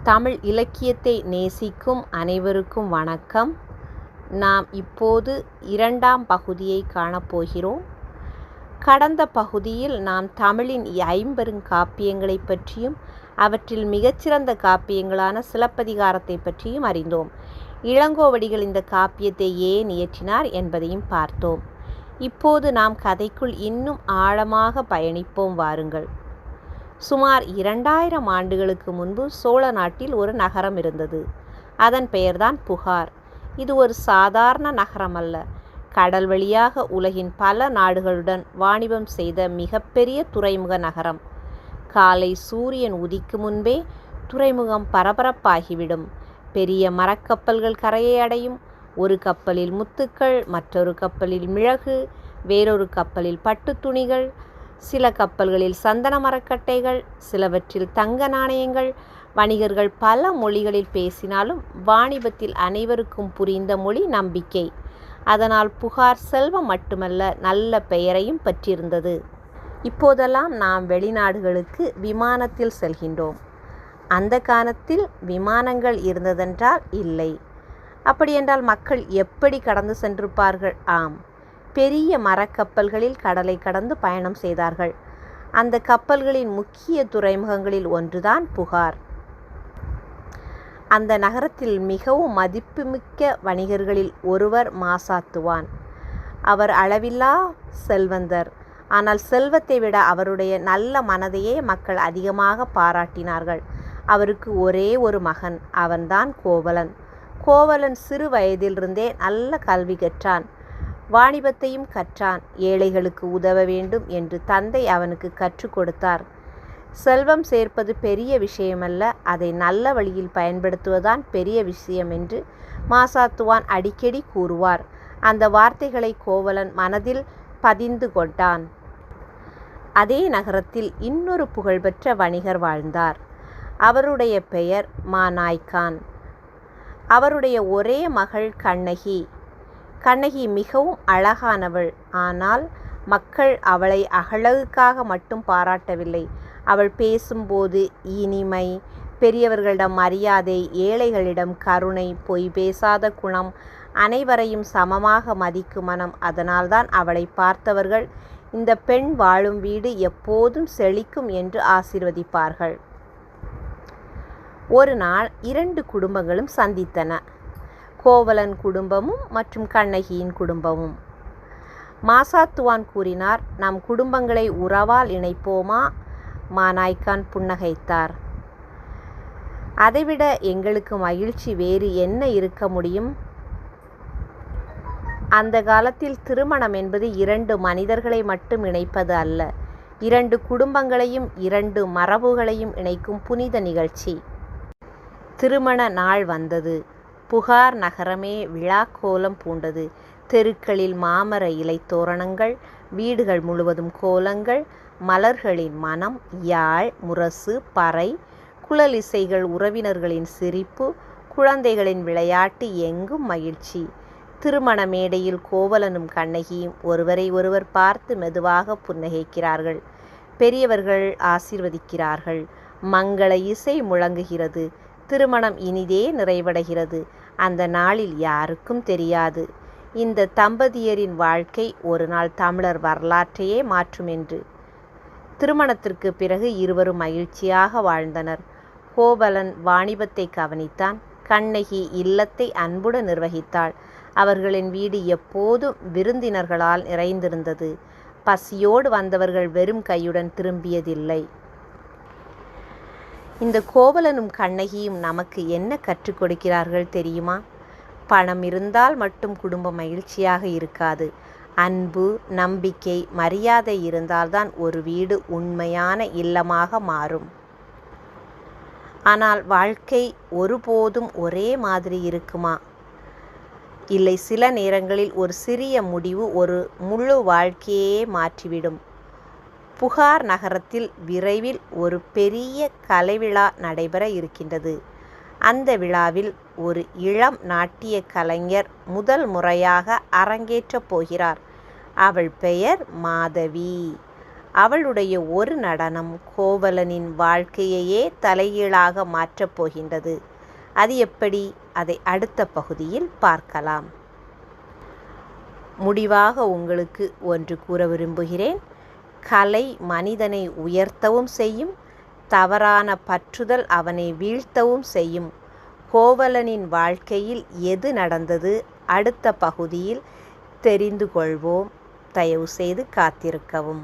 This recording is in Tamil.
தமிழ் இலக்கியத்தை நேசிக்கும் அனைவருக்கும் வணக்கம். நாம் இப்போது 2ஆம் பகுதியை காணப்போகிறோம். கடந்த பகுதியில் நாம் தமிழின் ஐம்பெருங்காப்பியங்களை பற்றியும் அவற்றில் மிகச்சிறந்த காப்பியங்களான சிலப்பதிகாரத்தை பற்றியும் அறிந்தோம். இளங்கோவடிகள் இந்த காப்பியத்தை ஏன் இயற்றினார் என்பதையும் பார்த்தோம். இப்போது நாம் கதைக்குள் இன்னும் ஆழமாக பயணிப்போம் வாருங்கள். சுமார் 2000 ஆண்டுகளுக்கு முன்பு சோழ நாட்டில் ஒரு நகரம் இருந்தது. அதன் பெயர்தான் புகார். இது ஒரு சாதாரண நகரம் அல்ல. கடல் வழியாக உலகின் பல நாடுகளுடன் வாணிபம் செய்த மிகப்பெரிய துறைமுக நகரம். காலை சூரியன் உதிக்கும் முன்பே துறைமுகம் பரபரப்பாகிவிடும். பெரிய மரக்கப்பல்கள் கரையை அடையும். ஒரு கப்பலில் முத்துக்கள், மற்றொரு கப்பலில் மிளகு, வேறொரு கப்பலில் பட்டு துணிகள், சில கப்பல்களில் சந்தன மரக்கட்டைகள், சிலவற்றில் தங்க நாணயங்கள். வணிகர்கள் பல மொழிகளில் பேசினாலும் வாணிபத்தில் அனைவருக்கும் புரிந்த மொழி நம்பிக்கை. அதனால் புகார் செல்வம் மட்டுமல்ல, நல்ல பெயரையும் பெற்றிருந்தது. இப்போதெல்லாம் நாம் வெளிநாடுகளுக்கு விமானத்தில் செல்கின்றோம். அந்த காலத்தில் விமானங்கள் இருந்ததென்றால் இல்லை. அப்படியென்றால் மக்கள் எப்படி கடந்து சென்றிருப்பார்கள்? ஆம், பெரிய மரக்கப்பல்களில் கடலை கடந்து பயணம் செய்தார்கள். அந்த கப்பல்களின் முக்கிய துறைமுகங்களில் ஒன்றுதான் புகார். அந்த நகரத்தில் மிகவும் மதிப்புமிக்க வணிகர்களில் ஒருவர் மாசாத்துவான். அவர் அளவில்லா செல்வந்தர். ஆனால் செல்வத்தை விட அவருடைய நல்ல மனதையே மக்கள் அதிகமாக பாராட்டினார்கள். அவருக்கு ஒரே ஒரு மகன். அவன்தான் கோவலன். கோவலன் சிறு வயதிலிருந்தே நல்ல கல்வி கற்றான். வாணிபத்தையும் கற்றான். ஏழைகளுக்கு உதவ வேண்டும் என்று தந்தை அவனுக்கு கற்றுக் கொடுத்தார். செல்வம் சேர்ப்பது பெரிய விஷயமல்ல, அதை நல்ல வழியில் பயன்படுத்துவதுதான் பெரிய விஷயம் என்று மாசாத்துவான் அடிக்கடி கூறுவார். அந்த வார்த்தைகளை கோவலன் மனதில் பதிந்து கொண்டான். அதே நகரத்தில் இன்னொரு புகழ்பெற்ற வணிகர் வாழ்ந்தார். அவருடைய பெயர் மாநாய்க்கான். அவருடைய ஒரே மகள் கண்ணகி. கண்ணகி மிகவும் அழகானவள். ஆனால் மக்கள் அவளை அழகுக்காக மட்டும் பாராட்டவில்லை. அவள் பேசும்போது இனிமை, பெரியவர்களிடம் மரியாதை, ஏழைகளிடம் கருணை, பொய் பேசாத குணம், அனைவரையும் சமமாக மதிக்கும் மனம். அதனால்தான் அவளை பார்த்தவர்கள் இந்த பெண் வாழும் வீடு எப்போதும் செழிக்கும் என்று ஆசீர்வதிப்பார்கள். ஒரு நாள் 2 குடும்பங்களும் சந்தித்தன. கோவலன் குடும்பமும் மற்றும் கண்ணகியின் குடும்பமும். மாசாத்துவான் கூறினார், நம் குடும்பங்களை உறவால் இணைப்போமா? மாநாய்க்கான் புன்னகைத்தார். அதைவிட எங்களுக்கு மகிழ்ச்சி வேறு என்ன இருக்க முடியும்? அந்த காலத்தில் திருமணம் என்பது 2 மனிதர்களை மட்டும் இணைப்பது அல்ல, 2 குடும்பங்களையும் 2 மரபுகளையும் இணைக்கும் புனித நிகழ்ச்சி. திருமண நாள் வந்தது. புகார் நகரமே விழா கோலம் பூண்டது. தெருக்களில் மாமர இலை தோரணங்கள், வீடுகள் முழுவதும் கோலங்கள், மலர்களின் மனம், யாழ், முரசு, பறை, குழலிசைகள், உறவினர்களின் சிரிப்பு, குழந்தைகளின் விளையாட்டு, எங்கும் மகிழ்ச்சி. திருமண மேடையில் கோவலனும் கண்ணகியும் ஒருவரை ஒருவர் பார்த்து மெதுவாக புன்னகைக்கிறார்கள். பெரியவர்கள் ஆசீர்வதிக்கிறார்கள். மங்கள இசை முழங்குகிறது. திருமணம் இனிதே நிறைவடைகிறது. அந்த நாளில் யாருக்கும் தெரியாது, இந்த தம்பதியரின் வாழ்க்கை ஒரு நாள் தமிழர் வரலாற்றையே மாற்றும் என்று. திருமணத்திற்கு பிறகு இருவரும் மகிழ்ச்சியாக வாழ்ந்தனர். கோவலன் வாணிபத்தை கவனித்தான். கண்ணகி இல்லத்தை அன்புடன் நிர்வகித்தாள். அவர்களின் வீடு எப்போதும் விருந்தினர்களால் நிறைந்திருந்தது. பசியோடு வந்தவர்கள் வெறும் கையுடன் திரும்பியதில்லை. இந்த கோவலனும் கண்ணகியும் நமக்கு என்ன கற்றுக் கொடுக்கிறார்கள் தெரியுமா? பணம் இருந்தால் மட்டும் குடும்பம் மகிழ்ச்சியாக இருக்காது. அன்பு, நம்பிக்கை, மரியாதை இருந்தால்தான் ஒரு வீடு உண்மையான இல்லமாக மாறும். ஆனால் வாழ்க்கை ஒருபோதும் ஒரே மாதிரி இருக்குமா? இல்லை, சில நேரங்களில் ஒரு சிறிய முடிவு ஒரு முழு வாழ்க்கையே மாற்றிவிடும். புகார் நகரத்தில் விரைவில் ஒரு பெரிய கலைவிழா நடைபெற இருக்கின்றது. அந்த விழாவில் ஒரு இளம் நாட்டிய கலைஞர் முதல் முறையாக அரங்கேற்றப் போகிறார். அவள் பெயர் மாதவி. அவளுடைய ஒரு நடனம் கோவலனின் வாழ்க்கையையே தலைகீழாக மாற்றப் போகின்றது. அது எப்படி? அதை அடுத்த பகுதியில் பார்க்கலாம். முடிவாக உங்களுக்கு ஒன்று கூற விரும்புகிறேன். கலை மனிதனை உயர்த்தவும் செய்யும், தவறான பற்றுதல் அவனை வீழ்த்தவும் செய்யும். கோவலனின் வாழ்க்கையில் எது நடந்தது? அடுத்த பகுதியில் தெரிந்து கொள்வோம். தயவு செய்து காத்திருக்கவும்.